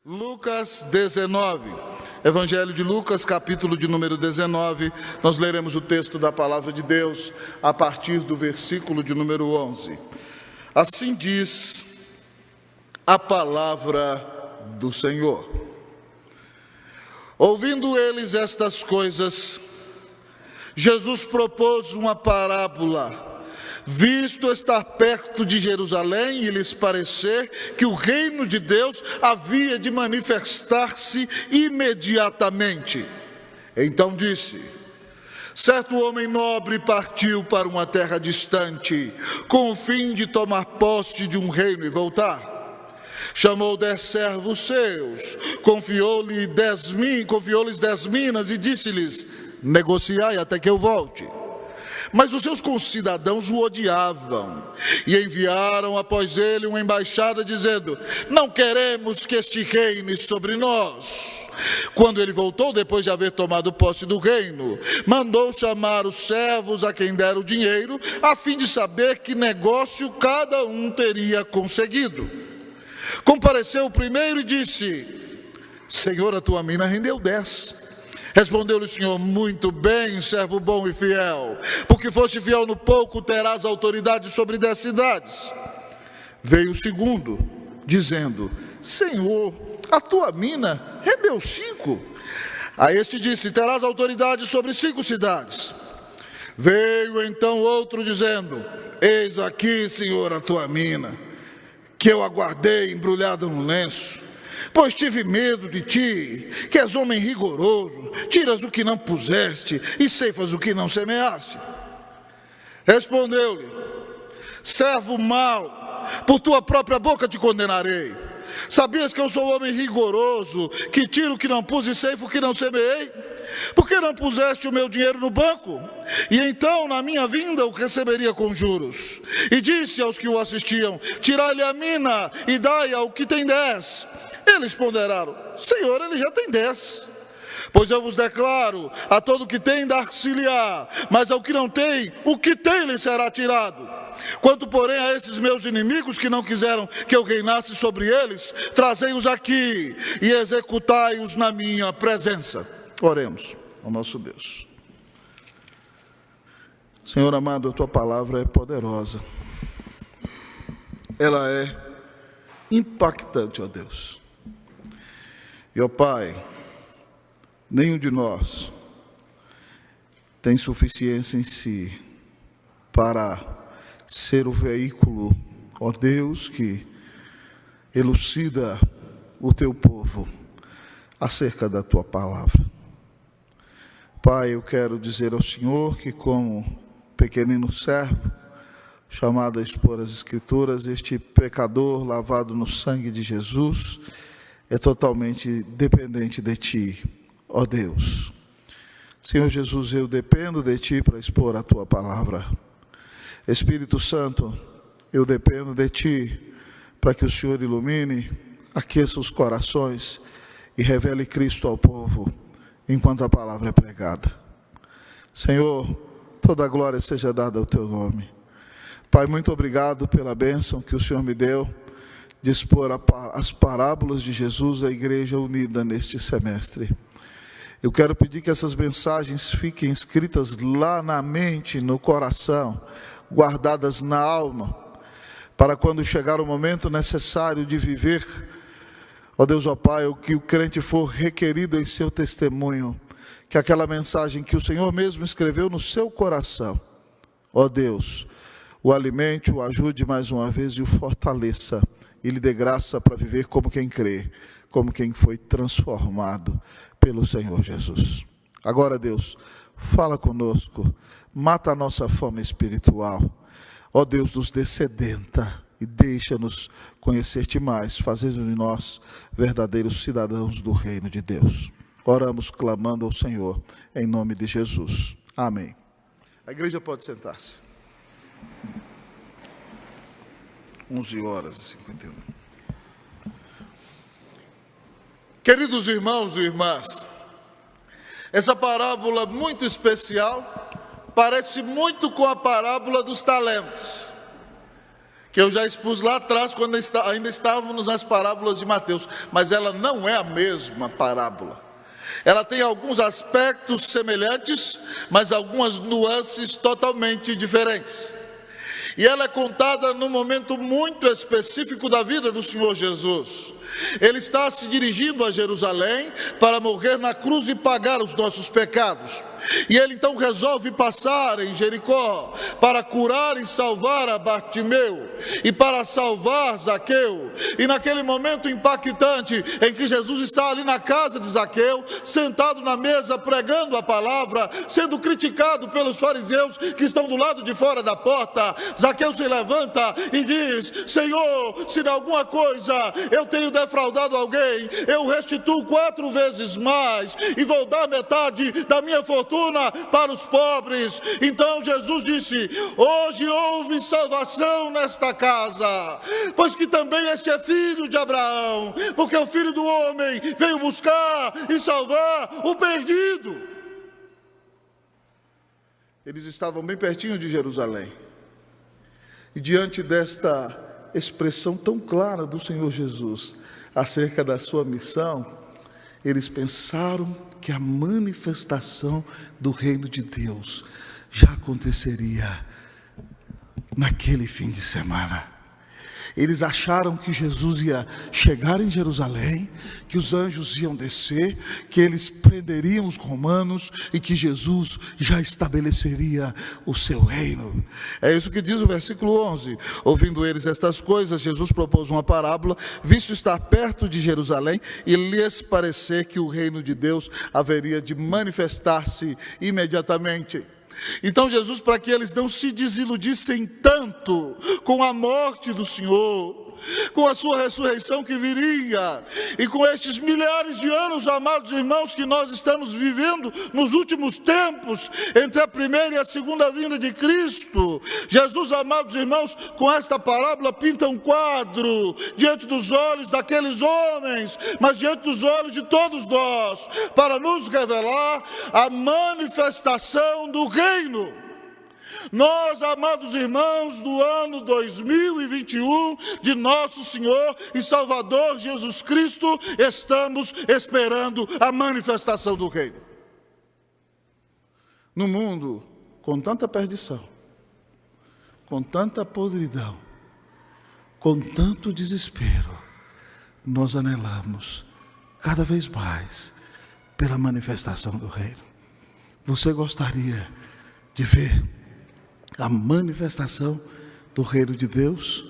Lucas 19, Evangelho de Lucas, capítulo de número 19, nós leremos o texto da palavra de Deus a partir do versículo de número 11. Assim diz a palavra do Senhor. Ouvindo eles estas coisas, Jesus propôs uma parábola, visto estar perto de Jerusalém e lhes parecer que o reino de Deus havia de manifestar-se imediatamente. Então disse: certo homem nobre partiu para uma terra distante, com o fim de tomar posse de um reino e voltar. Chamou 10 servos seus, confiou-lhes 10 minas e disse-lhes: negociai até que eu volte. Mas os seus concidadãos o odiavam e enviaram após ele uma embaixada dizendo: não queremos que este reine sobre nós. Quando ele voltou, depois de haver tomado posse do reino, mandou chamar os servos a quem dera o dinheiro, a fim de saber que negócio cada um teria conseguido. Compareceu o primeiro e disse: Senhor, a tua mina rendeu 10. Respondeu-lhe o Senhor: muito bem, servo bom e fiel, porque foste fiel no pouco, terás autoridade sobre 10 cidades. Veio o segundo, dizendo: Senhor, a tua mina rendeu 5. A este disse: terás autoridade sobre 5 cidades. Veio então outro, dizendo: eis aqui, Senhor, a tua mina, que eu aguardei embrulhada no lenço. Pois tive medo de ti, que és homem rigoroso, tiras o que não puseste e ceifas o que não semeaste. Respondeu-lhe: servo mau, por tua própria boca te condenarei. Sabias que eu sou homem rigoroso, que tiro o que não pus e ceifo o que não semeei? Por que não puseste o meu dinheiro no banco? E então, na minha vinda, o receberia com juros. E disse aos que o assistiam: tirai-lhe a mina e dai ao que tem 10. Eles ponderaram: Senhor, ele já tem 10. Pois eu vos declaro, a todo que tem dar-se-lhe-á, mas ao que não tem, o que tem lhe será tirado. Quanto, porém, a esses meus inimigos que não quiseram que eu reinasse sobre eles, trazei-os aqui e executai-os na minha presença. Oremos ao nosso Deus. Senhor amado, a tua palavra é poderosa. Ela é impactante, ó Deus. E, ó Pai, nenhum de nós tem suficiência em si para ser o veículo, ó Deus, que elucida o teu povo acerca da tua palavra. Pai, eu quero dizer ao Senhor que, como pequenino servo, chamado a expor as Escrituras, este pecador lavado no sangue de Jesus é totalmente dependente de Ti, ó Deus. Senhor Jesus, eu dependo de Ti para expor a Tua palavra. Espírito Santo, eu dependo de Ti para que o Senhor ilumine, aqueça os corações e revele Cristo ao povo enquanto a palavra é pregada. Senhor, toda a glória seja dada ao Teu nome. Pai, muito obrigado pela bênção que o Senhor me deu de expor as parábolas de Jesus à igreja unida neste semestre. Eu quero pedir que essas mensagens fiquem escritas lá na mente, no coração, guardadas na alma, para quando chegar o momento necessário de viver, ó Deus, ó Pai, o que o crente for requerido em seu testemunho, que aquela mensagem que o Senhor mesmo escreveu no seu coração, ó Deus, o alimente, o ajude mais uma vez e o fortaleça, e lhe dê graça para viver como quem crê, como quem foi transformado pelo Senhor Jesus. Agora, Deus, fala conosco, mata a nossa fome espiritual, ó Deus, nos descedenta e deixa-nos conhecer-te mais, fazendo de nós verdadeiros cidadãos do reino de Deus. Oramos clamando ao Senhor, em nome de Jesus. Amém. A igreja pode sentar-se. 11h51. Queridos irmãos e irmãs, essa parábola muito especial parece muito com a parábola dos talentos, que eu já expus lá atrás, quando ainda estávamos nas parábolas de Mateus, mas ela não é a mesma parábola. Ela tem alguns aspectos semelhantes, mas algumas nuances totalmente diferentes. E ela é contada num momento muito específico da vida do Senhor Jesus. Ele está se dirigindo a Jerusalém para morrer na cruz e pagar os nossos pecados. E ele então resolve passar em Jericó para curar e salvar a Bartimeu e para salvar Zaqueu. E naquele momento impactante em que Jesus está ali na casa de Zaqueu, sentado na mesa pregando a palavra, sendo criticado pelos fariseus que estão do lado de fora da porta, Zaqueu se levanta e diz: Senhor, se de alguma coisa eu tenho defraudado alguém, eu restituo 4 vezes mais e vou dar metade da minha fortuna para os pobres. Então Jesus disse: hoje houve salvação nesta casa, pois que também este é filho de Abraão, porque o Filho do Homem veio buscar e salvar o perdido. Eles estavam bem pertinho de Jerusalém, e diante desta expressão tão clara do Senhor Jesus acerca da sua missão, eles pensaram que a manifestação do reino de Deus já aconteceria naquele fim de semana. Eles acharam que Jesus ia chegar em Jerusalém, que os anjos iam descer, que eles prenderiam os romanos e que Jesus já estabeleceria o seu reino. É isso que diz o versículo 11. Ouvindo eles estas coisas, Jesus propôs uma parábola, visto estar perto de Jerusalém e lhes parecer que o reino de Deus haveria de manifestar-se imediatamente. Então Jesus, para que eles não se desiludissem tanto com a morte do Senhor, com a sua ressurreição que viria, e com estes milhares de anos, amados irmãos, que nós estamos vivendo nos últimos tempos, entre a primeira e a segunda vinda de Cristo, Jesus, amados irmãos, com esta parábola pinta um quadro diante dos olhos daqueles homens, mas diante dos olhos de todos nós, para nos revelar a manifestação do reino. Nós, amados irmãos, do ano 2021, de nosso Senhor e Salvador Jesus Cristo, estamos esperando a manifestação do reino. No mundo, com tanta perdição, com tanta podridão, com tanto desespero, nós anelamos cada vez mais pela manifestação do reino. Você gostaria de ver a manifestação do reino de Deus?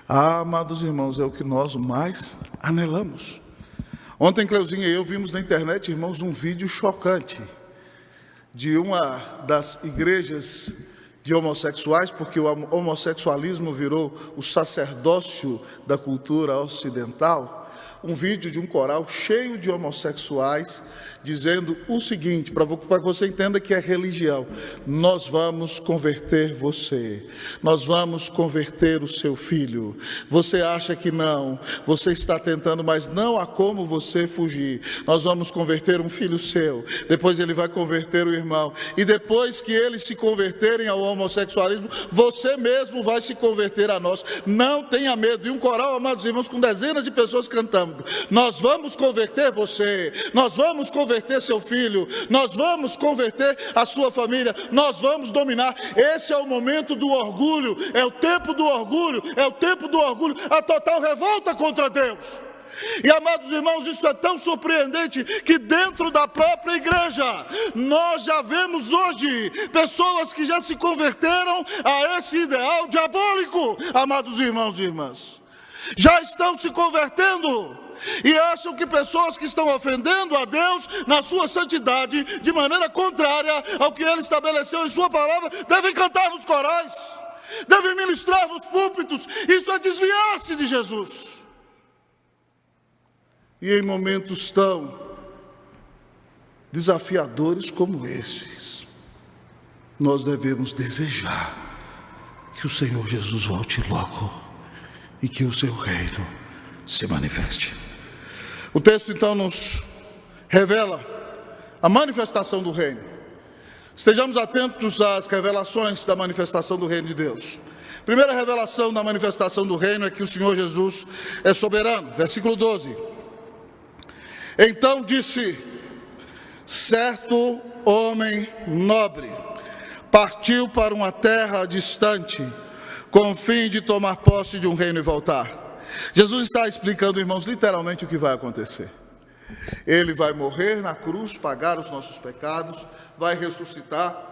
Ah, amados irmãos, é o que nós mais anelamos. Ontem, Cleuzinha e eu vimos na internet, irmãos, um vídeo chocante de uma das igrejas de homossexuais, porque o homossexualismo virou o sacerdócio da cultura ocidental. Um vídeo de um coral cheio de homossexuais, dizendo o seguinte, para que você entenda que é religião: nós vamos converter você, nós vamos converter o seu filho. Você acha que não, você está tentando, mas não há como você fugir. Nós vamos converter um filho seu, depois ele vai converter o irmão, e depois que eles se converterem ao homossexualismo, você mesmo vai se converter a nós. Não tenha medo. E um coral, amados irmãos, com dezenas de pessoas cantando: nós vamos converter você, nós vamos converter seu filho, nós vamos converter a sua família, nós vamos dominar. Esse é o momento do orgulho, é o tempo do orgulho, é o tempo do orgulho, a total revolta contra Deus. E, amados irmãos, isso é tão surpreendente que dentro da própria igreja nós já vemos hoje pessoas que já se converteram a esse ideal diabólico, amados irmãos e irmãs. Já estão se convertendo e acham que pessoas que estão ofendendo a Deus na sua santidade, de maneira contrária ao que Ele estabeleceu em sua palavra, devem cantar nos corais, devem ministrar nos púlpitos. Isso é desviar-se de Jesus. E em momentos tão desafiadores como esses, nós devemos desejar que o Senhor Jesus volte logo e que o seu reino se manifeste. O texto então nos revela a manifestação do reino. Estejamos atentos às revelações da manifestação do reino de Deus. Primeira revelação da manifestação do reino é que o Senhor Jesus é soberano. Versículo 12. Então disse: certo homem nobre partiu para uma terra distante, com o fim de tomar posse de um reino e voltar. Jesus está explicando, irmãos, literalmente o que vai acontecer. Ele vai morrer na cruz, pagar os nossos pecados, vai ressuscitar,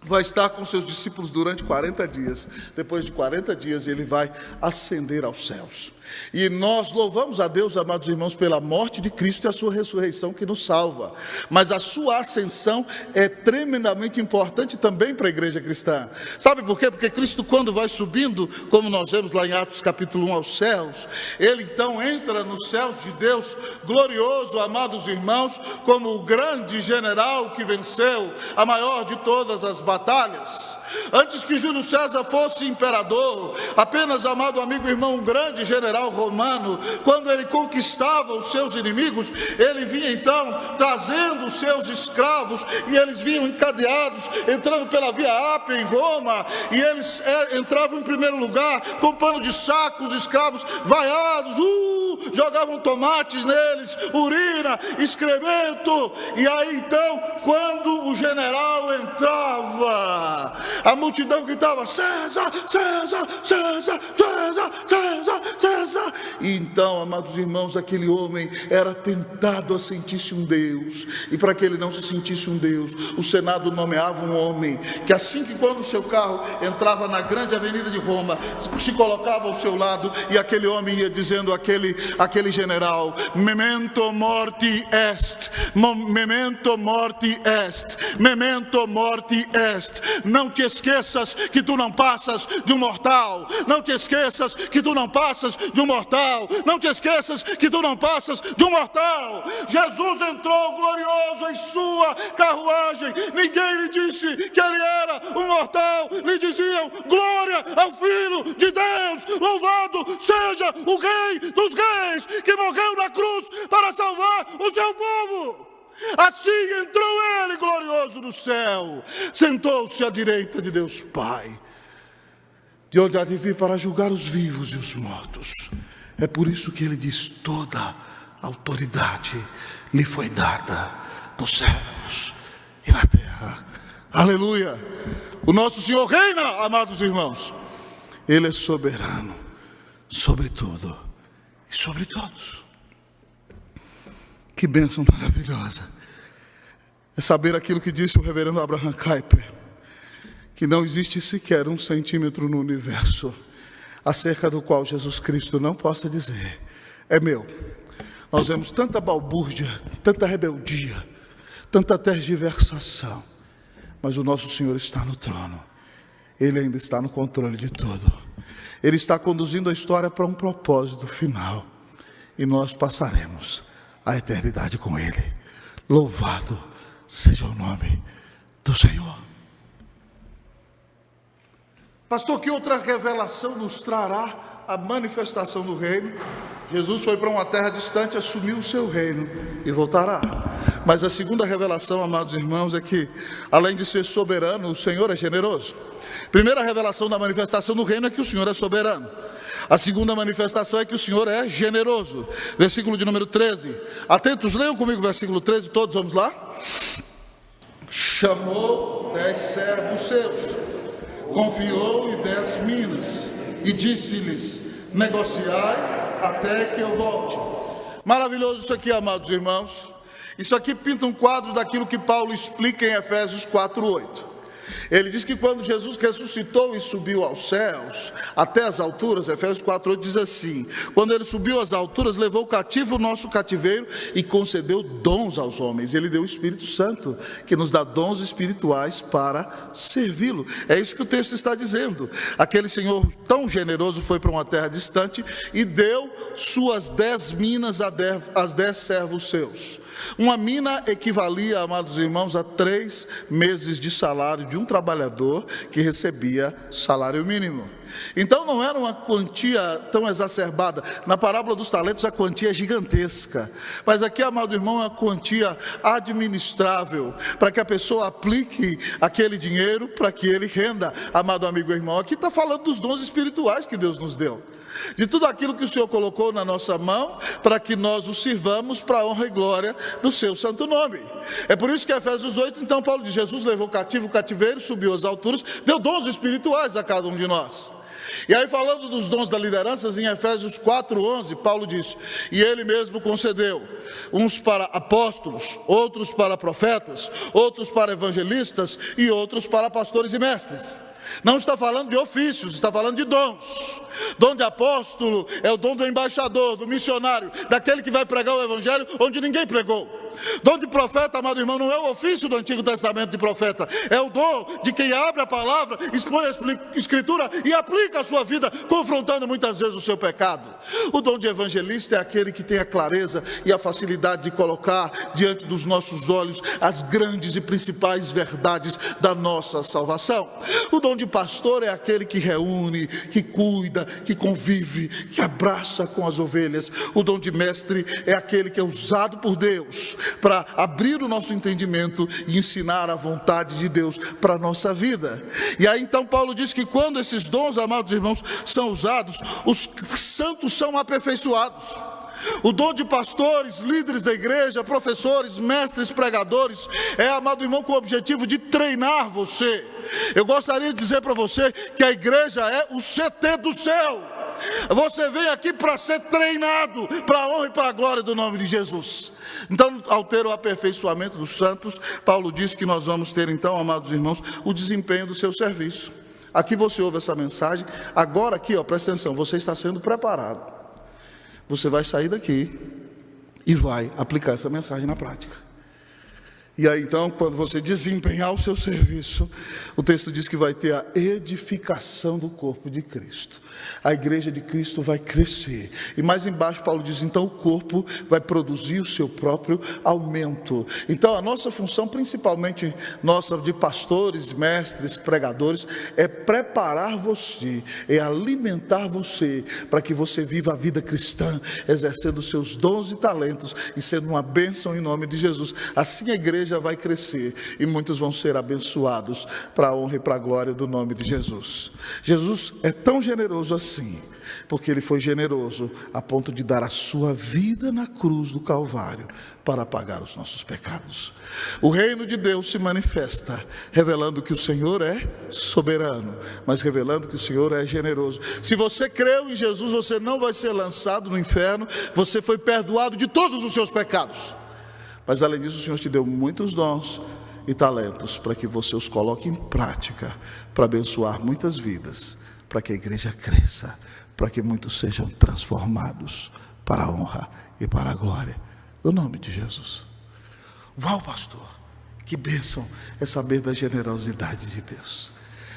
vai estar com seus discípulos durante 40 dias. Depois de 40 dias ele vai ascender aos céus. E nós louvamos a Deus, amados irmãos, pela morte de Cristo e a sua ressurreição que nos salva. Mas a sua ascensão é tremendamente importante também para a igreja cristã. Sabe por quê? Porque Cristo, quando vai subindo, como nós vemos lá em Atos capítulo 1, aos céus, ele então entra nos céus de Deus glorioso, amados irmãos, como o grande general que venceu a maior de todas as batalhas. Antes que Júlio César fosse imperador, apenas, amado amigo e irmão, um grande general romano, quando ele conquistava os seus inimigos, ele vinha então trazendo os seus escravos, e eles vinham encadeados, entrando pela via Ápia em Roma, e eles entravam em primeiro lugar com pano de saco, os escravos vaiados, jogavam tomates neles, urina, excremento. E aí então, quando o general entrava, a multidão gritava: César, César, César, César, César, César. E então, amados irmãos, aquele homem era tentado a sentir-se um Deus. E para que ele não se sentisse um Deus, o Senado nomeava um homem que, assim que quando o seu carro entrava na grande avenida de Roma, se colocava ao seu lado, e aquele homem ia dizendo àquele general: memento morti est, memento morti est, memento morti est. Não te esqueças que tu não passas de um mortal. Não te esqueças que tu não passas de um mortal. Não te esqueças que tu não passas de um mortal. Jesus entrou glorioso em sua carruagem. Ninguém lhe disse que ele era um mortal. Lhe diziam: glória ao Filho de Deus. Louvado seja o Rei dos Reis, que morreu na cruz para salvar o seu povo. Assim entrou ele glorioso no céu, sentou-se à direita de Deus Pai, de onde há de vir para julgar os vivos e os mortos. É por isso que ele diz: toda autoridade lhe foi dada nos céus e na terra. Aleluia! O nosso Senhor reina, amados irmãos. Ele é soberano sobre tudo e sobre todos. Que bênção maravilhosa é saber aquilo que disse o reverendo Abraham Kuyper, que não existe sequer 1 centímetro no universo acerca do qual Jesus Cristo não possa dizer: é meu. Nós vemos tanta balbúrdia, tanta rebeldia, tanta tergiversação, mas o nosso Senhor está no trono. Ele ainda está no controle de tudo. Ele está conduzindo a história para um propósito final, e nós passaremos a eternidade com ele. Louvado seja o nome do Senhor. Pastor, que outra revelação nos trará a manifestação do reino? Jesus foi para uma terra distante, assumiu o seu reino e voltará. Mas a segunda revelação, amados irmãos, é que, além de ser soberano, o Senhor é generoso. Primeira revelação da manifestação do reino é que o Senhor é soberano. A segunda manifestação é que o Senhor é generoso. Versículo de número 13. Atentos, leiam comigo o versículo 13, todos, vamos lá. Chamou 10 servos seus, confiou-lhe 10 minas, e disse-lhes: negociai até que eu volte. Maravilhoso isso aqui, amados irmãos. Isso aqui pinta um quadro daquilo que Paulo explica em Efésios 4:8. Ele diz que quando Jesus ressuscitou e subiu aos céus, até as alturas, Efésios 4:8 diz assim: quando ele subiu às alturas, levou cativo o nosso cativeiro e concedeu dons aos homens. Ele deu o Espírito Santo, que nos dá dons espirituais para servi-lo. É isso que o texto está dizendo. Aquele Senhor tão generoso foi para uma terra distante e deu suas 10 minas a 10 servos seus. Uma mina equivalia, amados irmãos, a 3 meses de salário de um trabalhador que recebia salário mínimo. Então não era uma quantia tão exacerbada. Na parábola dos talentos a quantia é gigantesca, mas aqui, amado irmão, é uma quantia administrável, para que a pessoa aplique aquele dinheiro para que ele renda. Amado amigo e irmão, aqui está falando dos dons espirituais que Deus nos deu, de tudo aquilo que o Senhor colocou na nossa mão, para que nós o sirvamos para a honra e glória do seu santo nome. É por isso que Efésios 8, então Paulo diz: Jesus levou cativo o cativeiro, subiu às alturas, deu dons espirituais a cada um de nós. E aí, falando dos dons da liderança, em Efésios 4:11, Paulo diz: e ele mesmo concedeu uns para apóstolos, outros para profetas, outros para evangelistas e outros para pastores e mestres. Não está falando de ofícios, está falando de dons. Dom de apóstolo é o dom do embaixador, do missionário, daquele que vai pregar o evangelho onde ninguém pregou. Dom de profeta, amado irmão, não é o ofício do Antigo Testamento de profeta, é o dom de quem abre a palavra, expõe a escritura e aplica a sua vida, confrontando muitas vezes o seu pecado. O dom de evangelista é aquele que tem a clareza e a facilidade de colocar diante dos nossos olhos as grandes e principais verdades da nossa salvação. O dom de pastor é aquele que reúne, que cuida, que convive, que abraça com as ovelhas. O dom de mestre é aquele que é usado por Deus para abrir o nosso entendimento e ensinar a vontade de Deus para a nossa vida. E aí então Paulo diz que quando esses dons, amados irmãos, são usados, os santos são aperfeiçoados. O dom de pastores, líderes da igreja, professores, mestres, pregadores, é, amado irmão, com o objetivo de treinar você. Eu gostaria de dizer para você que a igreja é o CT do céu. Você vem aqui para ser treinado, para a honra e para a glória do nome de Jesus. Então, ao ter o aperfeiçoamento dos santos, Paulo diz que nós vamos ter então, amados irmãos, o desempenho do seu serviço. Aqui você ouve essa mensagem, agora aqui, presta atenção, você está sendo preparado. Você vai sair daqui e vai aplicar essa mensagem na prática. E aí então, quando você desempenhar o seu serviço, o texto diz que vai ter a edificação do corpo de Cristo. A igreja de Cristo vai crescer. E mais embaixo Paulo diz, então o corpo vai produzir o seu próprio aumento. Então a nossa função, principalmente nossa de pastores, mestres, pregadores, é preparar você, é alimentar você, para que você viva a vida cristã, exercendo os seus dons e talentos e sendo uma bênção em nome de Jesus. Assim a igreja vai crescer e muitos vão ser abençoados para a honra e para a glória do nome de Jesus. Jesus é tão generoso assim, porque ele foi generoso a ponto de dar a sua vida na cruz do Calvário para pagar os nossos pecados. O reino de Deus se manifesta revelando que o Senhor é soberano, mas revelando que o Senhor é generoso. Se você creu em Jesus, você não vai ser lançado no inferno, você foi perdoado de todos os seus pecados. Mas além disso, o Senhor te deu muitos dons e talentos para que você os coloque em prática, para abençoar muitas vidas, para que a igreja cresça, para que muitos sejam transformados para a honra e para a glória do nome de Jesus. Uau, pastor, que bênção é saber da generosidade de Deus.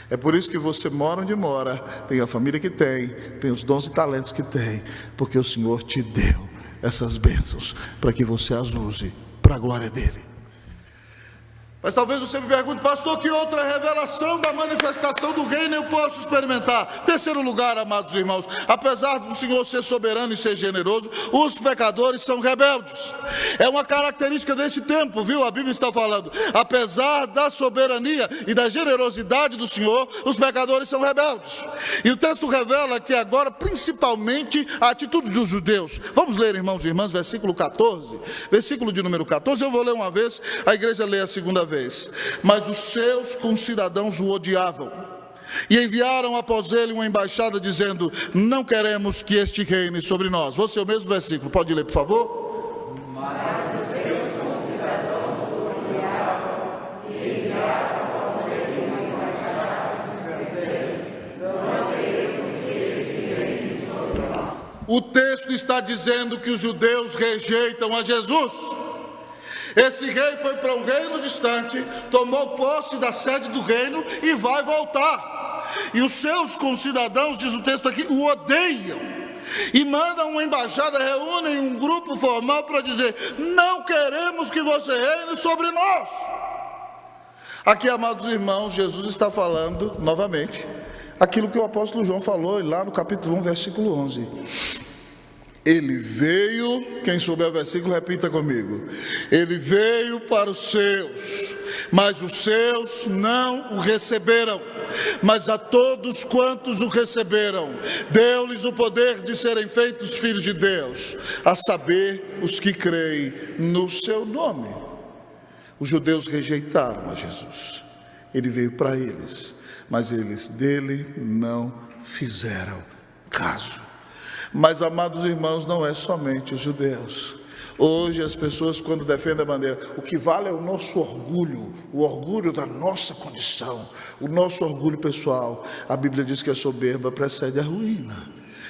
É por isso que você mora onde mora, tem a família que tem os dons e talentos que tem, porque o Senhor te deu essas bênçãos para que você as use para a glória dele. Mas talvez você me pergunte, pastor, que outra revelação da manifestação do reino eu posso experimentar? Terceiro lugar, amados irmãos, apesar do Senhor ser soberano e ser generoso, os pecadores são rebeldes. É uma característica desse tempo, viu? A Bíblia está falando, apesar da soberania e da generosidade do Senhor, os pecadores são rebeldes. E o texto revela que agora, principalmente, a atitude dos judeus. Vamos ler, irmãos e irmãs, versículo 14, versículo de número 14, eu vou ler uma vez, a igreja lê a segunda vez. Mas os seus concidadãos o odiavam e enviaram após ele uma embaixada dizendo, não queremos que este reine sobre nós. Você é o mesmo versículo, pode ler por favor? Mas os seus concidadãos o odiavam e enviaram após ele uma embaixada dizendo, não queremos que este reine sobre nós. O texto está dizendo que os judeus rejeitam a Jesus. Esse rei foi para um reino distante, tomou posse da sede do reino e vai voltar. E os seus concidadãos, diz o texto aqui, o odeiam. e mandam uma embaixada, reúnem um grupo formal para dizer: não queremos que você reine sobre nós. Aqui, amados irmãos, Jesus está falando novamente aquilo que o apóstolo João falou lá no capítulo 1, versículo 11. Ele veio, quem souber o versículo, repita comigo. Ele veio para os seus, mas os seus não o receberam. Mas a todos quantos o receberam, deu-lhes o poder de serem feitos filhos de Deus, a saber, os que creem no seu nome. Os judeus rejeitaram a Jesus. Ele veio para eles, mas eles dele não fizeram caso. Mas, amados irmãos, não é somente os judeus. Hoje as pessoas, quando defendem a bandeira, o que vale é o nosso orgulho, o orgulho da nossa condição, o nosso orgulho pessoal. A Bíblia diz que a soberba precede a ruína,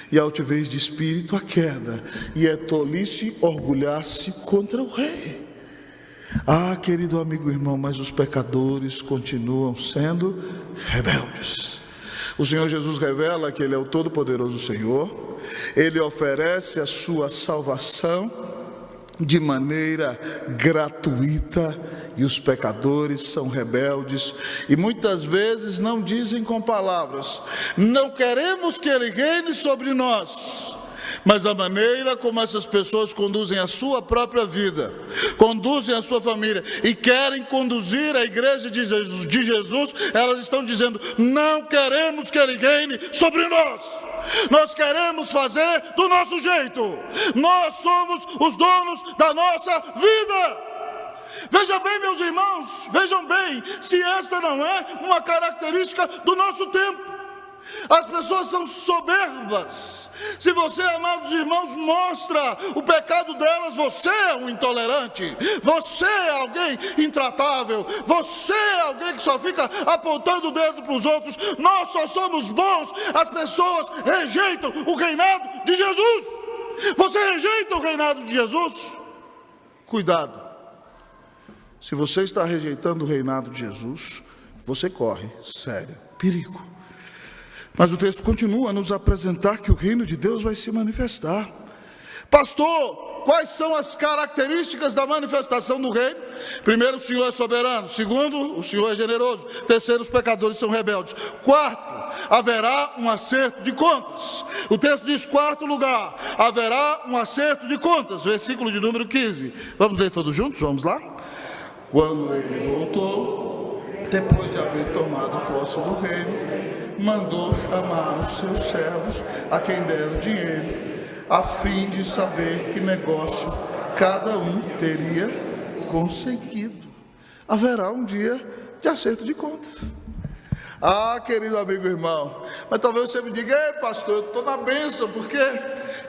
e a altivez de espírito a queda, e é tolice orgulhar-se contra o rei. Ah, querido amigo irmão, mas os pecadores continuam sendo rebeldes. O Senhor Jesus revela que Ele é o Todo-Poderoso Senhor. Ele oferece a sua salvação de maneira gratuita, e os pecadores são rebeldes e muitas vezes não dizem com palavras: não queremos que Ele reine sobre nós. Mas a maneira como essas pessoas conduzem a sua própria vida, conduzem a sua família e querem conduzir a igreja de Jesus, elas estão dizendo: não queremos que Ele reine sobre nós. Nós queremos fazer do nosso jeito. Nós somos os donos da nossa vida. Veja bem, meus irmãos, vejam bem, se esta não é uma característica do nosso tempo. As pessoas são soberbas. Se você, amados irmãos, mostra o pecado delas, você é um intolerante, você é alguém intratável, você é alguém que só fica apontando o dedo para os outros. Nós só somos bons. As pessoas rejeitam o reinado de Jesus. Você rejeita o reinado de Jesus? Cuidado. Se você está rejeitando o reinado de Jesus, você corre sério perigo. Mas o texto continua a nos apresentar que o reino de Deus vai se manifestar. Pastor, quais são as características da manifestação do reino? Primeiro, o Senhor é soberano. Segundo, o Senhor é generoso. Terceiro, os pecadores são rebeldes. Quarto, haverá um acerto de contas. O texto diz: quarto lugar, haverá um acerto de contas. Versículo de número 15. Vamos ler todos juntos? Vamos lá? Quando ele voltou, depois de haver tomado posse do reino, mandou chamar os seus servos, a quem deram dinheiro, a fim de saber que negócio cada um teria conseguido. Haverá um dia de acerto de contas. Ah, querido amigo irmão, mas talvez você me diga: ei, pastor, eu estou na bênção, porque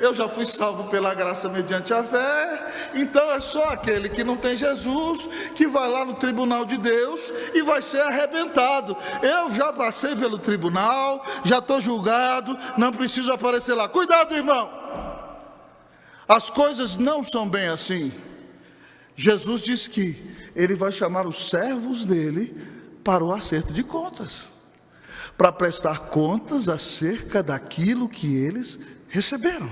eu já fui salvo pela graça mediante a fé. Então é só aquele que não tem Jesus que vai lá no tribunal de Deus e vai ser arrebentado. Eu já passei pelo tribunal, já estou julgado, não preciso aparecer lá. Cuidado, irmão, as coisas não são bem assim. Jesus diz que Ele vai chamar os servos dele para o acerto de contas, para prestar contas acerca daquilo que eles receberam.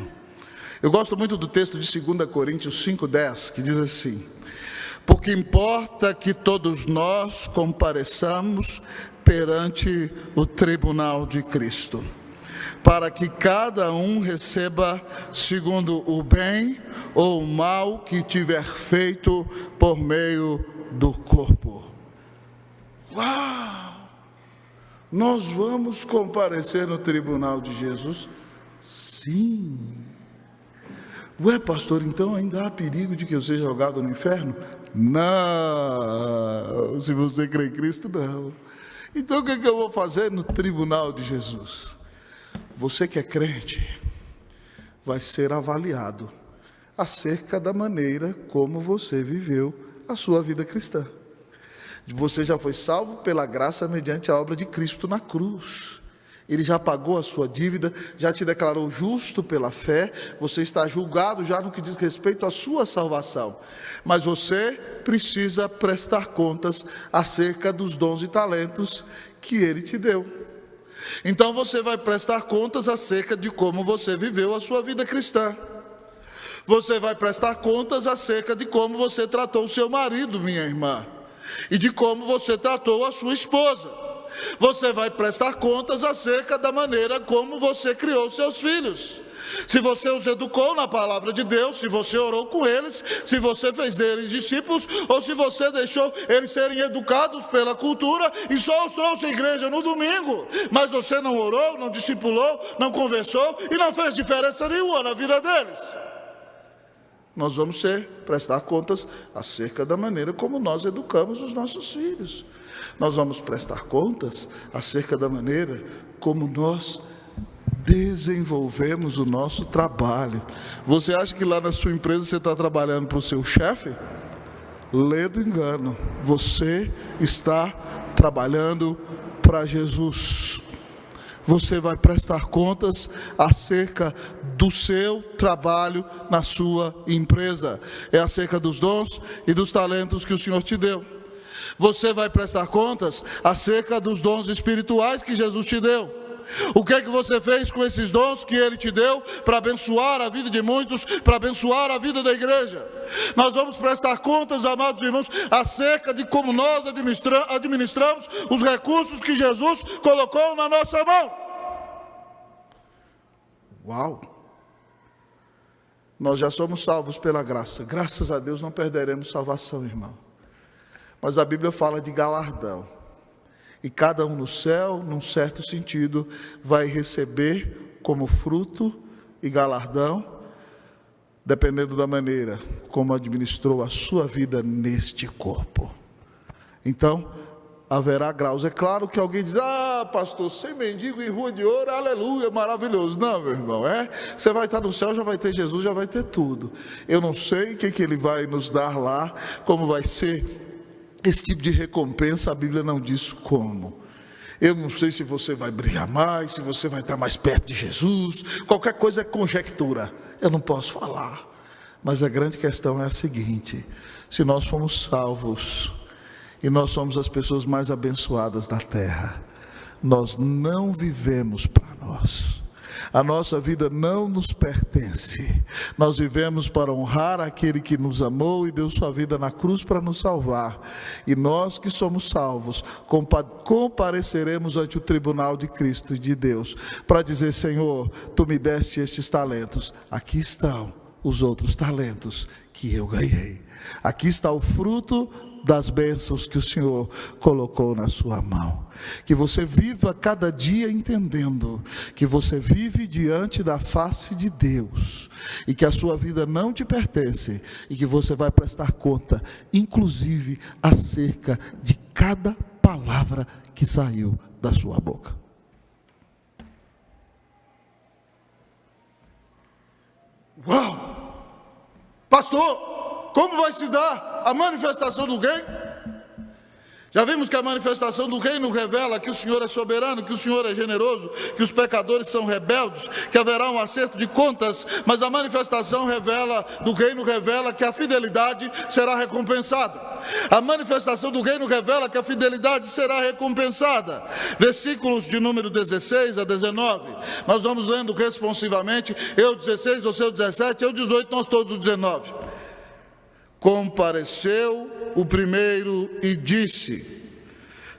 Eu gosto muito do texto de 2 Coríntios 5,10, que diz assim: porque importa que todos nós compareçamos perante o tribunal de Cristo, para que cada um receba segundo o bem ou o mal que tiver feito por meio do corpo. Uau! Nós vamos comparecer no tribunal de Jesus? Sim. Ué, pastor, então ainda há perigo de que eu seja jogado no inferno? Não, se você crê em Cristo, não. Então o que eu vou fazer no tribunal de Jesus? Você que é crente vai ser avaliado acerca da maneira como você viveu a sua vida cristã. Você já foi salvo pela graça mediante a obra de Cristo na cruz. Ele já pagou a sua dívida, já te declarou justo pela fé. Você está julgado já no que diz respeito à sua salvação. Mas você precisa prestar contas acerca dos dons e talentos que Ele te deu. Então você vai prestar contas acerca de como você viveu a sua vida cristã. Você vai prestar contas acerca de como você tratou o seu marido, minha irmã, e de como você tratou a sua esposa. Você vai prestar contas acerca da maneira como você criou seus filhos. Se você os educou na palavra de Deus, se você orou com eles, se você fez deles discípulos, ou se você deixou eles serem educados pela cultura e só os trouxe à igreja no domingo, mas você não orou, não discipulou, não conversou e não fez diferença nenhuma na vida deles. Nós vamos prestar contas acerca da maneira como nós educamos os nossos filhos. Nós vamos prestar contas acerca da maneira como nós desenvolvemos o nosso trabalho. Você acha que lá na sua empresa você está trabalhando para o seu chefe? Lê do engano. Você está trabalhando para Jesus. Você vai prestar contas acerca do seu trabalho na sua empresa. É acerca dos dons e dos talentos que o Senhor te deu. Você vai prestar contas acerca dos dons espirituais que Jesus te deu. O que é que você fez com esses dons que Ele te deu para abençoar a vida de muitos, para abençoar a vida da igreja? Nós vamos prestar contas, amados irmãos, acerca de como nós administramos os recursos que Jesus colocou na nossa mão. Uau! Nós já somos salvos pela graça. Graças a Deus não perderemos salvação, irmão. Mas a Bíblia fala de galardão. E cada um no céu, num certo sentido, vai receber como fruto e galardão, dependendo da maneira como administrou a sua vida neste corpo. Então, haverá graus. É claro que alguém diz: ah, pastor, sem mendigo em rua de ouro, aleluia, maravilhoso. Não, meu irmão, você vai estar no céu, já vai ter Jesus, já vai ter tudo. Eu não sei o que Ele vai nos dar lá, como vai ser esse tipo de recompensa. A Bíblia não diz como. Eu não sei se você vai brilhar mais, se você vai estar mais perto de Jesus. Qualquer coisa é conjectura. Eu não posso falar. Mas a grande questão é a seguinte: se nós fomos salvos e nós somos as pessoas mais abençoadas da terra, nós não vivemos para nós. A nossa vida não nos pertence. Nós vivemos para honrar aquele que nos amou e deu sua vida na cruz para nos salvar. E nós que somos salvos, compareceremos ante o tribunal de Cristo e de Deus, para dizer: Senhor, Tu me deste estes talentos, aqui estão os outros talentos que eu ganhei. Aqui está o fruto das bênçãos que o Senhor colocou na sua mão. Que você viva cada dia entendendo que você vive diante da face de Deus e que a sua vida não te pertence e que você vai prestar conta, inclusive acerca de cada palavra que saiu da sua boca. Uau! Pastor, como vai se dar a manifestação do reino? Já vimos que a manifestação do reino revela que o Senhor é soberano, que o Senhor é generoso, que os pecadores são rebeldes, que haverá um acerto de contas, mas a manifestação do reino revela que a fidelidade será recompensada. A manifestação do reino revela que a fidelidade será recompensada. Versículos de número 16 a 19. Nós vamos lendo responsivamente. Eu 16, você o 17, eu 18, nós todos o 19. Compareceu o primeiro e disse: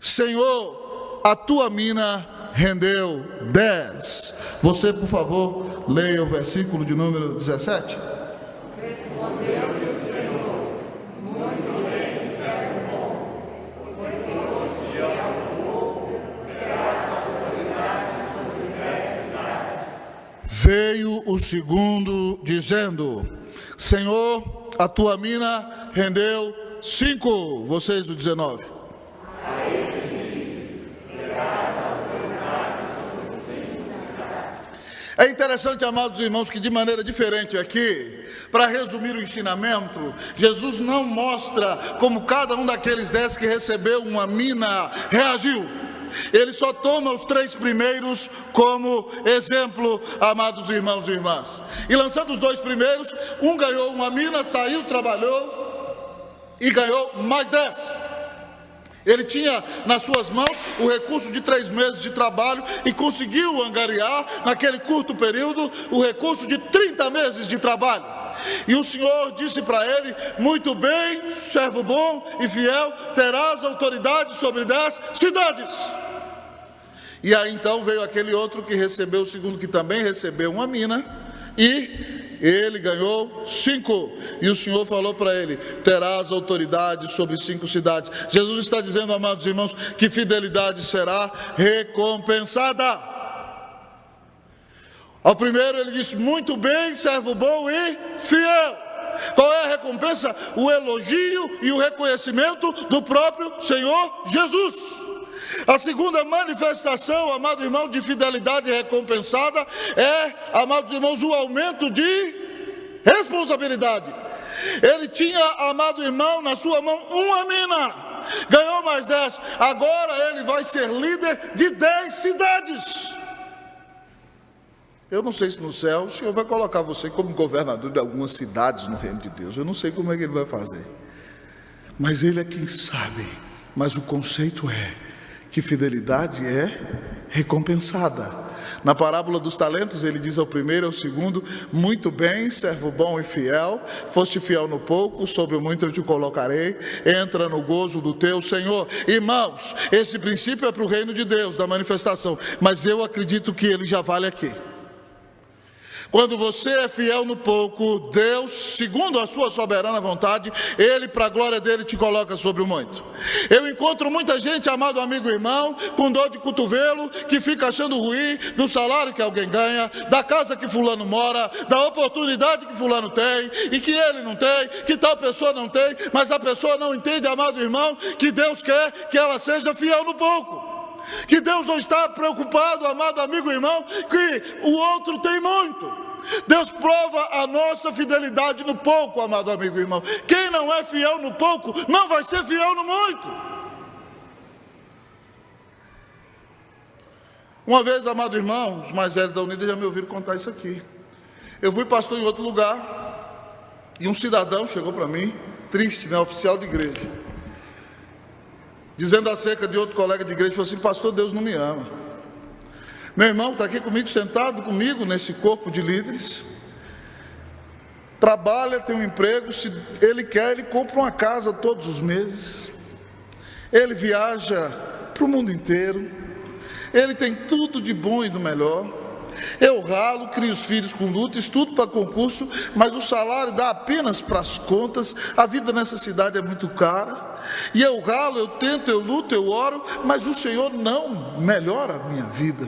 Senhor, a tua mina rendeu 10. Você, por favor, leia o versículo de número 17. Respondeu-lhe o Senhor: muito bem, servo bom, porque foste fiel no pouco, terás autoridade sobre 10 cidades. Veio o segundo dizendo: Senhor, a tua mina rendeu 5. Vocês do 19. A este disse: terás autoridade sobre 5 cidades. É interessante, amados irmãos, que de maneira diferente aqui, para resumir o ensinamento, Jesus não mostra como cada um daqueles 10 que recebeu uma mina reagiu. Ele só toma os 3 primeiros como exemplo, amados irmãos e irmãs. E lançando os 2 primeiros, um ganhou uma mina, saiu, trabalhou e ganhou mais 10. Ele tinha nas suas mãos o recurso de 3 meses de trabalho e conseguiu angariar, naquele curto período, o recurso de 30 meses de trabalho. E o Senhor disse para ele: muito bem, servo bom e fiel, terás autoridade sobre 10 cidades. E aí então veio aquele outro que recebeu o segundo, que também recebeu uma mina, e ele ganhou 5, e o Senhor falou para ele: terás autoridade sobre 5 cidades. Jesus está dizendo, amados irmãos, que fidelidade será recompensada. Ao primeiro ele disse: muito bem, servo bom e fiel. Qual é a recompensa? O elogio e o reconhecimento do próprio Senhor Jesus. A segunda manifestação, amado irmão, de fidelidade recompensada é, amados irmãos, o aumento de responsabilidade. Ele tinha, amado irmão, na sua mão uma mina, ganhou mais 10, agora ele vai ser líder de 10 cidades. Eu não sei se no céu o Senhor vai colocar você como governador de algumas cidades no reino de Deus. Eu não sei como é que ele vai fazer, mas ele é quem sabe. Mas o conceito é que fidelidade é recompensada. Na parábola dos talentos, ele diz ao primeiro e ao segundo: muito bem, servo bom e fiel, foste fiel no pouco, sobre o muito eu te colocarei, entra no gozo do teu Senhor. Irmãos, esse princípio é para o reino de Deus, da manifestação, mas eu acredito que ele já vale aqui. Quando você é fiel no pouco, Deus, segundo a sua soberana vontade, Ele, para a glória dele, te coloca sobre o muito. Eu encontro muita gente, amado amigo e irmão, com dor de cotovelo, que fica achando ruim do salário que alguém ganha, da casa que fulano mora, da oportunidade que fulano tem, e que ele não tem, que tal pessoa não tem, mas a pessoa não entende, amado irmão, que Deus quer que ela seja fiel no pouco. Que Deus não está preocupado, amado amigo e irmão, que o outro tem muito. Deus prova a nossa fidelidade no pouco, amado amigo e irmão. Quem não é fiel no pouco, não vai ser fiel no muito. Uma vez, amado irmão, os mais velhos da Unida já me ouviram contar isso aqui. Eu fui pastor em outro lugar, e um cidadão chegou para mim, triste, né, oficial de igreja, dizendo acerca de outro colega de igreja, falou assim: pastor, Deus não me ama. Meu irmão está aqui comigo, sentado comigo nesse corpo de líderes, trabalha, tem um emprego, se ele quer, ele compra uma casa todos os meses, ele viaja para o mundo inteiro, ele tem tudo de bom e do melhor. Eu ralo, crio os filhos com luta, estudo para concurso, mas o salário dá apenas para as contas, a vida nessa cidade é muito cara, e eu ralo, eu tento, eu luto, eu oro, mas o Senhor não melhora a minha vida.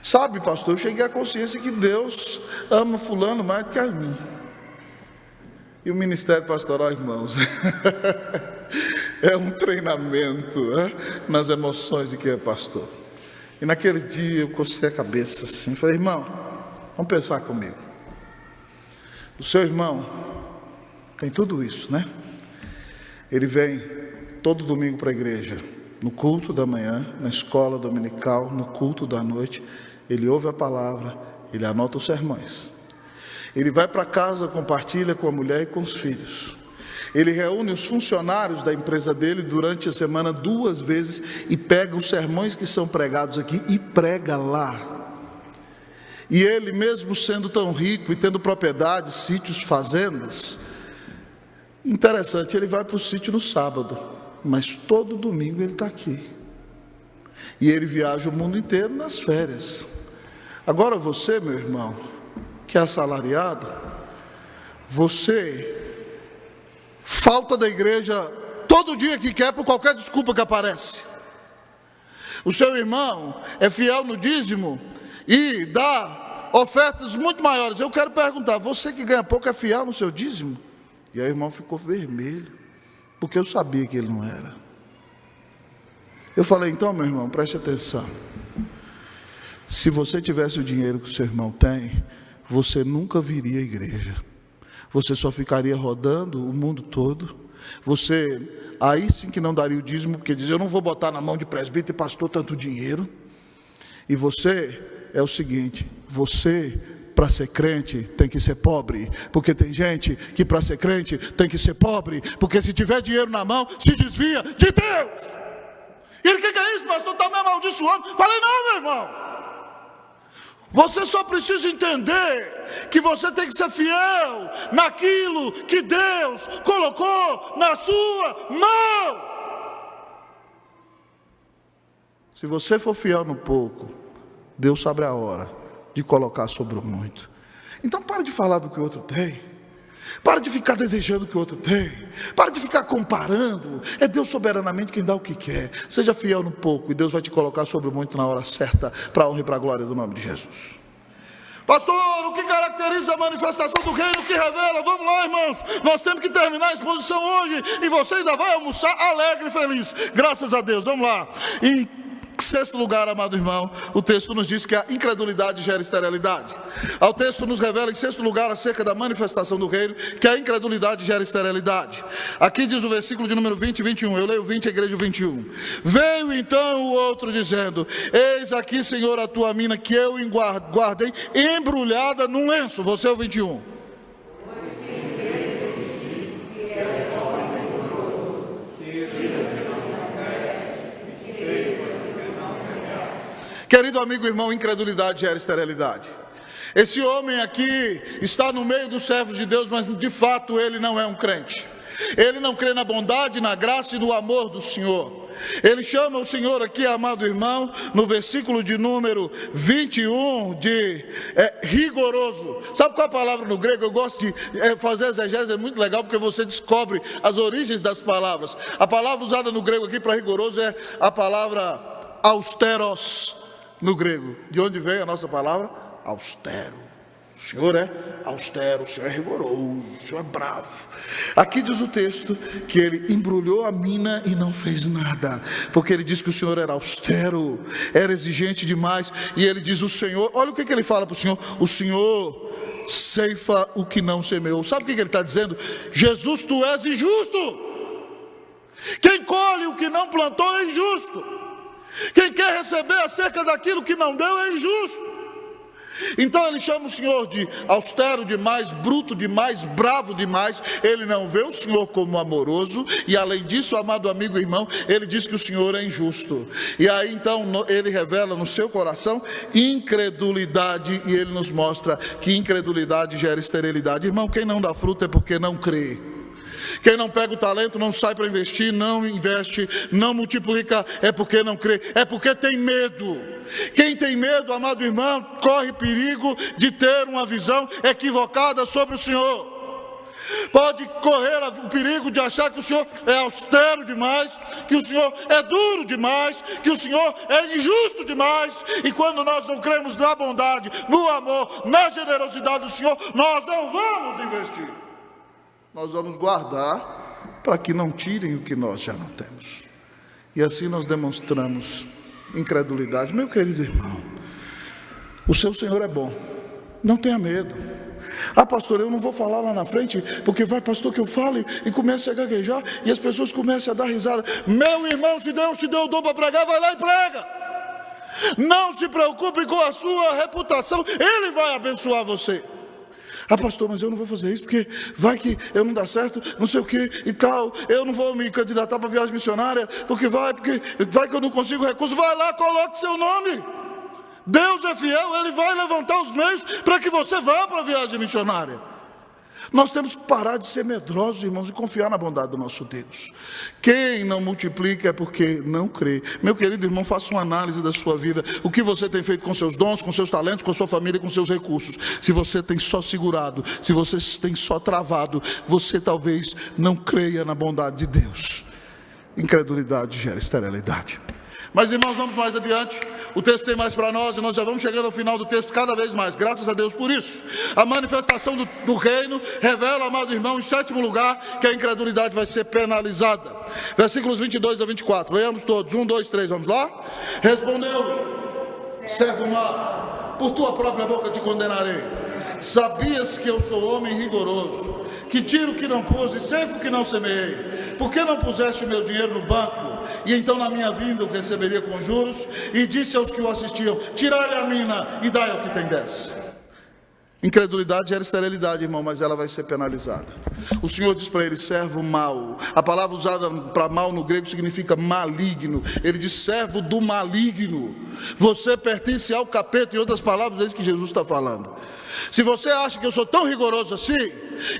Sabe, pastor, eu cheguei à consciência que Deus ama fulano mais do que a mim. E o ministério pastoral, irmãos, é um treinamento nas emoções de quem é pastor. E naquele dia eu cocei a cabeça assim, falei: irmão, vamos pensar comigo. O seu irmão tem tudo isso, né? Ele vem todo domingo para a igreja, no culto da manhã, na escola dominical, no culto da noite. Ele ouve a palavra, ele anota os sermões. Ele vai para casa, compartilha com a mulher e com os filhos. Ele reúne os funcionários da empresa dele durante a semana 2 vezes e pega os sermões que são pregados aqui e prega lá. E ele, mesmo sendo tão rico e tendo propriedades, sítios, fazendas, interessante, ele vai para o sítio no sábado, mas todo domingo ele está aqui. E ele viaja o mundo inteiro nas férias. Agora você, meu irmão, que é assalariado, você falta da igreja todo dia que quer por qualquer desculpa que aparece. O seu irmão é fiel no dízimo e dá ofertas muito maiores. Eu quero perguntar: você que ganha pouco é fiel no seu dízimo? E aí o irmão ficou vermelho, porque eu sabia que ele não era. Eu falei: então, meu irmão, preste atenção. Se você tivesse o dinheiro que o seu irmão tem, você nunca viria à igreja. Você só ficaria rodando o mundo todo. Você, aí sim que não daria o dízimo, porque diz: eu não vou botar na mão de presbítero e pastor tanto dinheiro. E você é o seguinte: você para ser crente tem que ser pobre, porque tem gente que para ser crente tem que ser pobre, porque se tiver dinheiro na mão, se desvia de Deus. E ele, o que é isso, pastor? Está me amaldiçoando. Falei, não, meu irmão. Você só precisa entender que você tem que ser fiel naquilo que Deus colocou na sua mão. Se você for fiel no pouco, Deus sabe a hora de colocar sobre o muito. Então pare de falar do que o outro tem. Pare de ficar desejando o que o outro tem. Pare de ficar comparando. É Deus soberanamente quem dá o que quer. Seja fiel no pouco e Deus vai te colocar sobre o muito na hora certa, para a honra e para a glória do nome de Jesus. Pastor, o que caracteriza a manifestação do reino que revela? Vamos lá, irmãos. Nós temos que terminar a exposição hoje e você ainda vai almoçar alegre e feliz. Graças a Deus. Vamos lá. Em sexto lugar, amado irmão, o texto nos diz que a incredulidade gera esterilidade. O texto nos revela em sexto lugar acerca da manifestação do reino, que a incredulidade gera esterilidade. Aqui diz o versículo de número 20 e 21, eu leio 20, a igreja 21. Veio então o outro dizendo, eis aqui, Senhor, a tua mina que eu guardei embrulhada num lenço. Você é o 21. Querido amigo e irmão, incredulidade gera esterilidade. Esse homem aqui está no meio dos servos de Deus, mas de fato ele não é um crente. Ele não crê na bondade, na graça e no amor do Senhor. Ele chama o Senhor aqui, amado irmão, no versículo de número 21, de rigoroso. Sabe qual é a palavra no grego? Eu gosto de fazer exegese, é muito legal, porque você descobre as origens das palavras. A palavra usada no grego aqui para rigoroso é a palavra austeros, no grego. De onde veio a nossa palavra? Austero. O Senhor é austero, o Senhor é rigoroso, o Senhor é bravo. Aqui diz o texto que ele embrulhou a mina e não fez nada, porque ele diz que o Senhor era austero, era exigente demais. E ele diz, o Senhor, olha o que ele fala para o Senhor ceifa o que não semeou. Sabe o que ele está dizendo? Jesus, tu és injusto. Quem colhe o que não plantou é injusto. Quem quer receber acerca daquilo que não deu é injusto. Então ele chama o Senhor de austero demais, bruto demais, bravo demais. Ele não vê o Senhor como amoroso. E além disso, amado amigo e irmão, ele diz que o Senhor é injusto. E aí então ele revela no seu coração incredulidade. E ele nos mostra que incredulidade gera esterilidade. Irmão, quem não dá fruto é porque não crê. Quem não pega o talento, não sai para investir, não investe, não multiplica, é porque não crê, é porque tem medo. Quem tem medo, amado irmão, corre perigo de ter uma visão equivocada sobre o Senhor. Pode correr o perigo de achar que o Senhor é austero demais, que o Senhor é duro demais, que o Senhor é injusto demais. E quando nós não cremos na bondade, no amor, na generosidade do Senhor, nós não vamos investir. Nós vamos guardar para que não tirem o que nós já não temos. E assim nós demonstramos incredulidade. Meu querido irmão, o seu Senhor é bom, não tenha medo. Ah, pastor, eu não vou falar lá na frente, porque vai, pastor, que eu fale e comece a gaguejar e as pessoas comecem a dar risada. Meu irmão, se Deus te deu o dom para pregar, vai lá e prega. Não se preocupe com a sua reputação, Ele vai abençoar você. Ah, pastor, mas eu não vou fazer isso, porque vai que eu não dá certo, não sei o que e tal. Eu não vou me candidatar para viagem missionária, porque vai que eu não consigo recurso. Vai lá, coloque seu nome. Deus é fiel, Ele vai levantar os meios para que você vá para a viagem missionária. Nós temos que parar de ser medrosos, irmãos, e confiar na bondade do nosso Deus. Quem não multiplica é porque não crê. Meu querido irmão, faça uma análise da sua vida. O que você tem feito com seus dons, com seus talentos, com sua família, com seus recursos. Se você tem só segurado, se você tem só travado, você talvez não creia na bondade de Deus. Incredulidade gera esterilidade. Mas irmãos, vamos mais adiante. O texto tem mais para nós e nós já vamos chegando ao final do texto cada vez mais. Graças a Deus por isso. A manifestação do reino revela, amado irmão, em sétimo lugar, que a incredulidade vai ser penalizada. Versículos 22 a 24. Leamos todos. 1, 2, 3. Vamos lá? Respondeu: servo mau, por tua própria boca te condenarei. Sabias que eu sou homem rigoroso, que tiro o que não pus e ceifo o que não semeei. Por que não puseste o meu dinheiro no banco? E então na minha vinda eu receberia com juros. E disse aos que o assistiam: tirai-lhe a mina e dai ao que tem 10. Incredulidade gera esterilidade, irmão, mas ela vai ser penalizada. O Senhor diz para ele, servo mau. A palavra usada para mal no grego significa maligno. Ele diz, servo do maligno. Você pertence ao capeta, em outras palavras, é isso que Jesus está falando. Se você acha que eu sou tão rigoroso assim,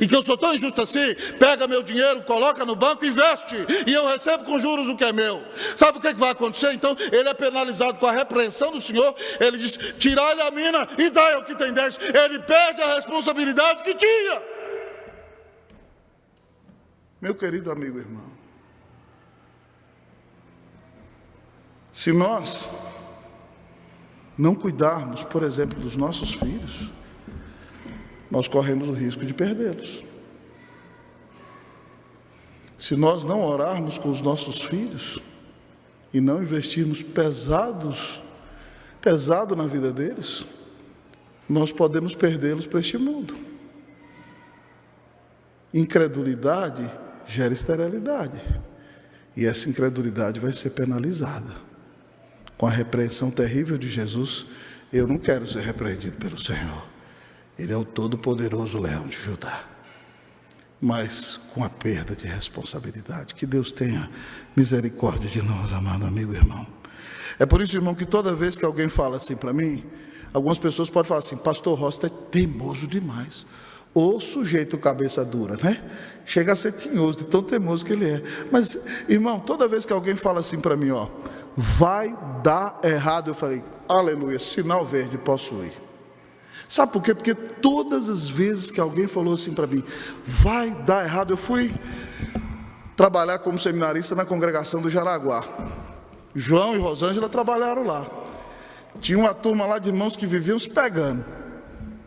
e que eu sou tão injusto assim, pega meu dinheiro, coloca no banco, investe, e eu recebo com juros o que é meu. Sabe o que vai acontecer? Então, ele é penalizado com a repreensão do Senhor. Ele diz, tirai-lhe a mina e dai ao que tem 10. Ele perde a responsabilidade que tinha. Meu querido amigo e irmão, se nós não cuidarmos, por exemplo, dos nossos filhos, nós corremos o risco de perdê-los. Se nós não orarmos com os nossos filhos e não investirmos pesado na vida deles, nós podemos perdê-los para este mundo. Incredulidade gera esterilidade, e essa incredulidade vai ser penalizada. Com a repreensão terrível de Jesus, eu não quero ser repreendido pelo Senhor. Ele é o todo-poderoso leão de Judá. Mas com a perda de responsabilidade. Que Deus tenha misericórdia de nós, amado amigo e irmão. É por isso, irmão, que toda vez que alguém fala assim para mim, algumas pessoas podem falar assim, pastor Rosta é teimoso demais. Ou sujeito cabeça dura, né? Chega a ser tinhoso, de tão teimoso que ele é. Mas, irmão, toda vez que alguém fala assim para mim, ó, vai dar errado, eu falei, aleluia, sinal verde, posso ir. Sabe por quê? Porque todas as vezes que alguém falou assim para mim, vai dar errado, eu fui trabalhar como seminarista na congregação do Jaraguá. João e Rosângela trabalharam lá. Tinha uma turma lá de irmãos que viviam se pegando.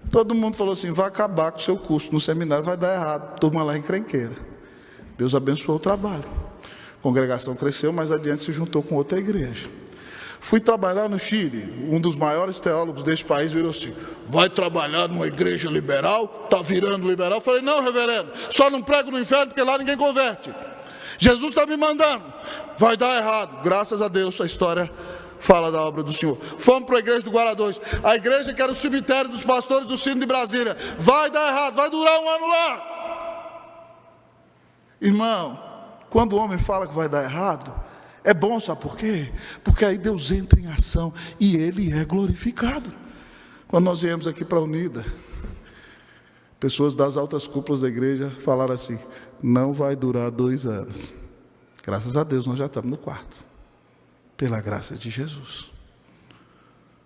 Todo mundo falou assim, vai acabar com o seu curso no seminário, vai dar errado. Turma lá encrenqueira. Deus abençoou o trabalho. A congregação cresceu, mas adiante se juntou com outra igreja. Fui trabalhar no Chile, um dos maiores teólogos deste país virou assim, vai trabalhar numa igreja liberal, está virando liberal. Eu falei, não, reverendo, só não prego no inferno porque lá ninguém converte. Jesus está me mandando, vai dar errado. Graças a Deus a história fala da obra do Senhor. Fomos para a igreja do Guará 2, a igreja que era o cemitério dos pastores do Sino de Brasília. Vai dar errado, vai durar um ano lá. Irmão, quando o homem fala que vai dar errado, é bom, sabe por quê? Porque aí Deus entra em ação e Ele é glorificado. Quando nós viemos aqui para a Unida, pessoas das altas cúpulas da igreja falaram assim, não vai durar 2 anos. Graças a Deus nós já estamos no 4º. Pela graça de Jesus.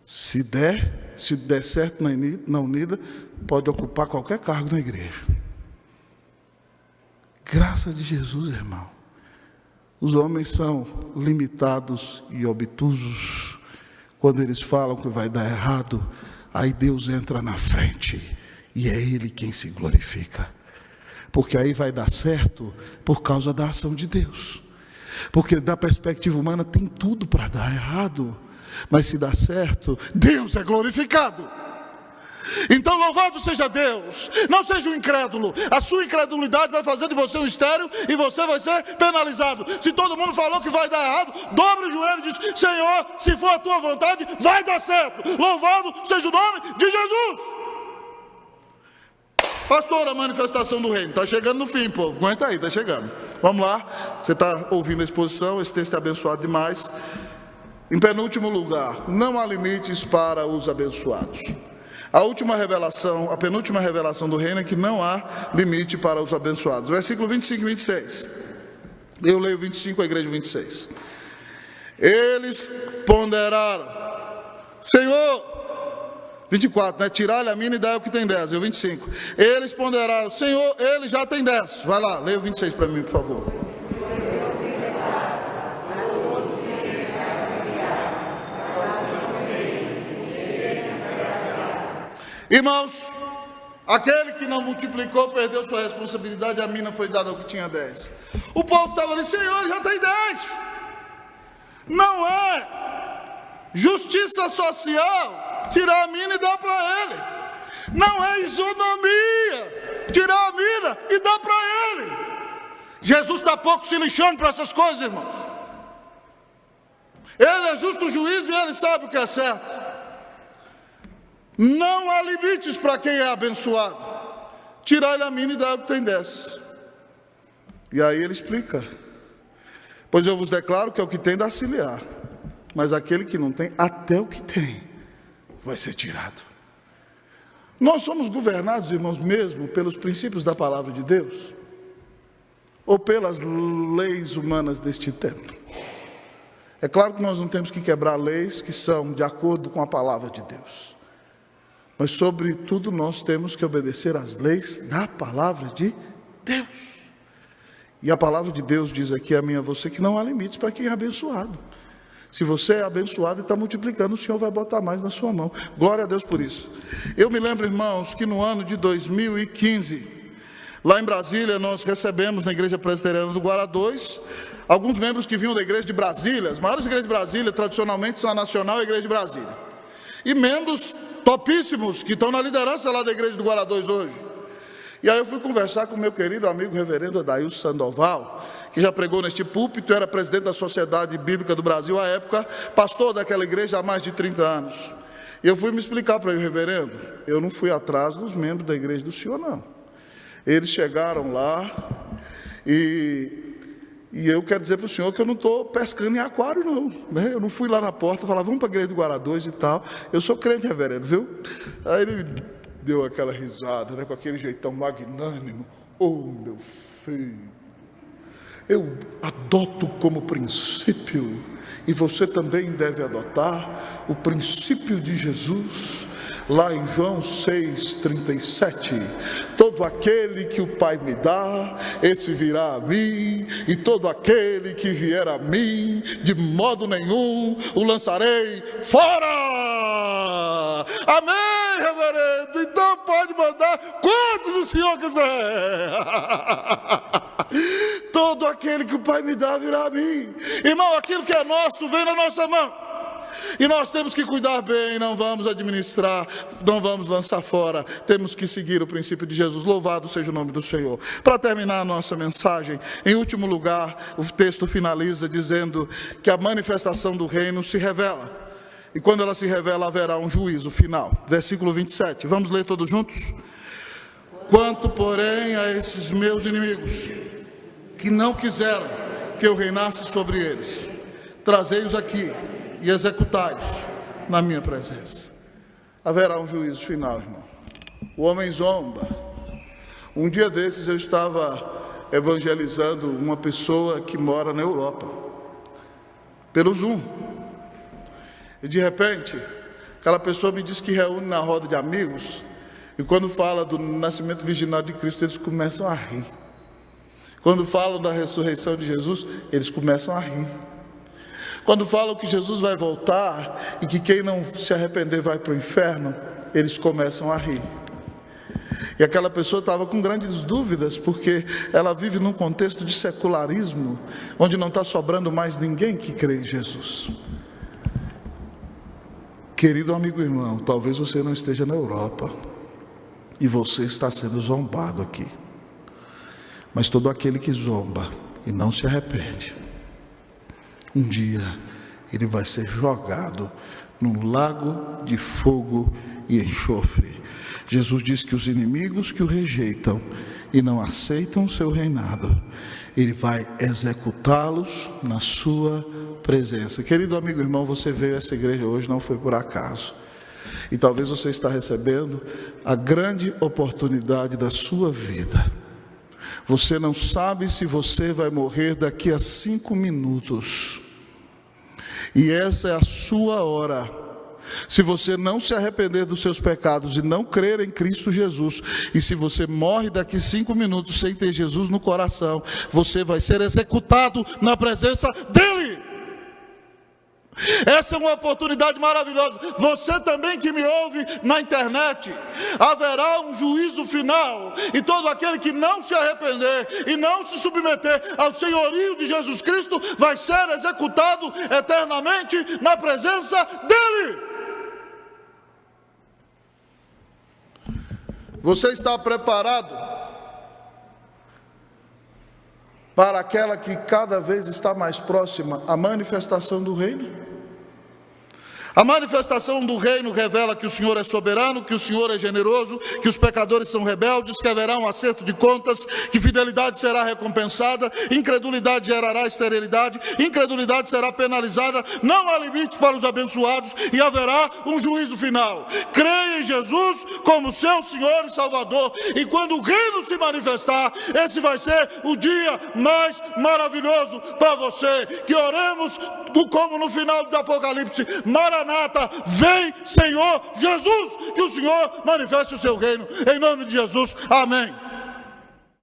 Se der certo na Unida, pode ocupar qualquer cargo na igreja. Graça de Jesus, irmão. Os homens são limitados e obtusos. Quando eles falam que vai dar errado, aí Deus entra na frente e é Ele quem se glorifica. Porque aí vai dar certo por causa da ação de Deus. Porque da perspectiva humana tem tudo para dar errado, mas se dá certo, Deus é glorificado. Então louvado seja Deus, não seja um incrédulo. A sua incredulidade vai fazer de você um estéril e você vai ser penalizado. Se todo mundo falou que vai dar errado, dobre o joelho e diz, Senhor, se for a tua vontade, vai dar certo. Louvado seja o nome de Jesus. Pastor, a manifestação do reino está chegando no fim, povo, aguenta aí, está chegando. Vamos lá, você está ouvindo a exposição, esse texto é abençoado demais. Em penúltimo lugar, não há limites para os abençoados. A penúltima revelação do reino é que não há limite para os abençoados. Versículo 25 e 26. Eu leio 25, a igreja 26. Eles ponderaram, Senhor, 24, né? Tirar-lhe a mina e dar o que tem 10. E o 25. Eles ponderaram, Senhor, ele já tem 10. Vai lá, leia o 26 para mim, por favor. Irmãos, aquele que não multiplicou perdeu sua responsabilidade, a mina foi dada ao que tinha 10. O povo estava ali, Senhor, ele já tem 10. Não é justiça social tirar a mina e dar para ele. Não é isonomia tirar a mina e dar para ele. Jesus está pouco se lixando para essas coisas, irmãos. Ele é justo juiz e ele sabe o que é certo. Não há limites para quem é abençoado. Tirai-lhe a mina e dá o que tem 10. E aí ele explica: pois eu vos declaro que é o que tem dá-se-lhe-á, mas aquele que não tem, até o que tem vai ser tirado. Nós somos governados, irmãos, mesmo pelos princípios da palavra de Deus, ou pelas leis humanas deste tempo. É claro que nós não temos que quebrar leis que são de acordo com a palavra de Deus, mas sobretudo nós temos que obedecer às leis da palavra de Deus. E a palavra de Deus diz aqui a mim e a você que não há limites para quem é abençoado. Se você é abençoado e está multiplicando, o Senhor vai botar mais na sua mão. Glória a Deus por isso. Eu me lembro, irmãos, que no ano de 2015, lá em Brasília, nós recebemos na Igreja Presbiteriana do Guará 2, alguns membros que vinham da Igreja de Brasília. As maiores igrejas de Brasília, tradicionalmente, são a Nacional e a Igreja de Brasília. E membros topíssimos, que estão na liderança lá da Igreja do Guará 2 hoje. E aí eu fui conversar com o meu querido amigo reverendo Adailson Sandoval, que já pregou neste púlpito, era presidente da Sociedade Bíblica do Brasil à época, pastor daquela igreja há mais de 30 anos. E eu fui me explicar para ele: reverendo, eu não fui atrás dos membros da igreja do senhor, não. Eles chegaram lá e eu quero dizer para o senhor que eu não estou pescando em aquário, não, né? Eu não fui lá na porta e falar: vamos para a igreja do Guará 2 e tal. Eu sou crente, reverendo, viu? Aí ele deu aquela risada, né, com aquele jeitão magnânimo. Oh, meu filho, eu adoto como princípio, e você também deve adotar o princípio de Jesus, lá em João 6,37, todo aquele que o Pai me dá, esse virá a mim, e todo aquele que vier a mim, de modo nenhum o lançarei fora. Amém, reverendo? Então pode mandar quantos o senhor quiser. Todo aquele que o Pai me dá virá a mim. Irmão, aquilo que é nosso vem na nossa mão. E nós temos que cuidar bem, não vamos administrar, não vamos lançar fora, temos que seguir o princípio de Jesus. Louvado seja o nome do Senhor. Para terminar a nossa mensagem, em último lugar, o texto finaliza dizendo que a manifestação do reino se revela. E quando ela se revela, haverá um juízo final. Versículo 27, vamos ler todos juntos? Quanto, porém, a esses meus inimigos, que não quiseram que eu reinasse sobre eles, trazei-os aqui e executai-os na minha presença. Haverá um juízo final, irmão. O homem zomba. Um dia desses eu estava evangelizando uma pessoa que mora na Europa, pelo Zoom. E de repente, aquela pessoa me diz que reúne na roda de amigos, e quando fala do nascimento virginal de Cristo, eles começam a rir. Quando falam da ressurreição de Jesus, eles começam a rir. Quando falam que Jesus vai voltar e que quem não se arrepender vai para o inferno, eles começam a rir. E aquela pessoa estava com grandes dúvidas, porque ela vive num contexto de secularismo, onde não está sobrando mais ninguém que crê em Jesus. Querido amigo irmão, talvez você não esteja na Europa, e você está sendo zombado aqui. Mas todo aquele que zomba e não se arrepende, um dia ele vai ser jogado num lago de fogo e enxofre. Jesus diz que os inimigos que o rejeitam e não aceitam o seu reinado, ele vai executá-los na sua presença. Querido amigo irmão, você veio a essa igreja hoje, não foi por acaso. E talvez você está recebendo a grande oportunidade da sua vida. Você não sabe se você vai morrer daqui a 5 minutos. E essa é a sua hora. Se você não se arrepender dos seus pecados e não crer em Cristo Jesus, e se você morre daqui 5 minutos sem ter Jesus no coração, você vai ser executado na presença dEle. Essa é uma oportunidade maravilhosa. Você também que me ouve na internet, haverá um juízo final, e todo aquele que não se arrepender e não se submeter ao senhorio de Jesus Cristo vai ser executado eternamente na presença dEle. Você está preparado para aquela que cada vez está mais próxima à manifestação do reino? A manifestação do reino revela que o Senhor é soberano, que o Senhor é generoso, que os pecadores são rebeldes, que haverá um acerto de contas, que fidelidade será recompensada, incredulidade gerará esterilidade, incredulidade será penalizada, não há limites para os abençoados e haverá um juízo final. Creia em Jesus como seu Senhor e Salvador, e quando o reino se manifestar, esse vai ser o dia mais maravilhoso para você. Que oremos como no final do Apocalipse: Maranata, vem Senhor Jesus, que o Senhor manifeste o seu reino, em nome de Jesus, amém.